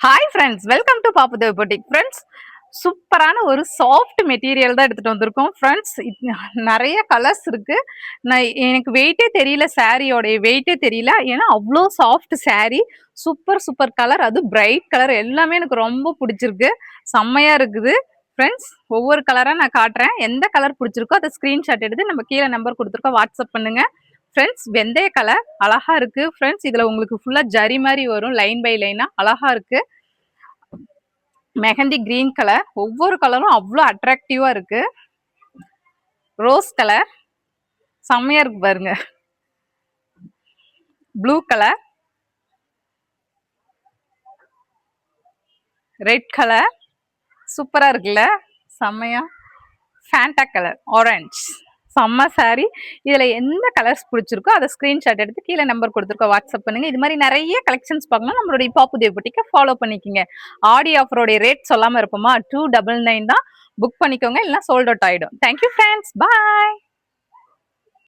Hi friends, welcome to Pappudev boutique. Friends, சூப்பரான ஒரு soft material தான் எடுத்துட்டு வந்திருக்கோம். ஃப்ரெண்ட்ஸ், நிறைய கலர்ஸ் இருக்கு. எனக்கு வெயிட்டே தெரியல, சாரியோடைய வெயிட்டே தெரியல. ஏன்னா அவ்வளோ soft sorry, super super colour, அது பிரைட் கலர், எல்லாமே எனக்கு ரொம்ப பிடிச்சிருக்கு. செம்மையா இருக்குது. ஃப்ரெண்ட்ஸ், ஒவ்வொரு கலரா நான் காட்டுறேன். எந்த கலர் பிடிச்சிருக்கோ அதை ஸ்கிரீன்ஷாட் எடுத்து நம்ம கீழே நம்பர் கொடுத்துருக்கோம், வாட்ஸ்அப் பண்ணுங்க. ஃப்ரெண்ட்ஸ், வெந்தய கலர் அழகா இருக்கு. ஃப்ரெண்ட்ஸ், இதுல உங்களுக்கு ஃபுல்லா ஜரி மாதிரி வரும், லைன் பை லைனா அழகா இருக்கு. மெஹந்தி கிரீன் கலர், ஒவ்வொரு கலரும் அவ்வளோ அட்ராக்டிவா இருக்கு. ரோஸ் கலர் செம்மையா இருக்கு பாருங்க. ப்ளூ கலர், ரெட் கலர் சூப்பரா இருக்குல்ல, செம்மையா. ஃபேண்டா கலர், ஆரஞ்ச், செம்ம சாரி. இதுல எந்த கலர்ஸ் பிடிச்சிருக்கோ அதை ஸ்கிரீன்ஷாட் எடுத்து கீழே நம்பர் கொடுத்துருக்கோம், வாட்ஸ்அப் பண்ணுங்க. இது மாதிரி நிறைய கலெக்ஷன்ஸ் பார்க்கணும், நம்மளுடைய பாப்புதேவ் பொட்டிக்கை ஃபாலோ பண்ணிக்கோங்க. ஆடி ஆஃபரோடைய ரேட் சொல்லாம இருப்போமா, 299 தான். புக் பண்ணிக்கோங்க, இல்லைன்னா சோல்ட் அவுட் ஆயிடும். தேங்க்யூ ஃப்ரெண்ட்ஸ், பாய்.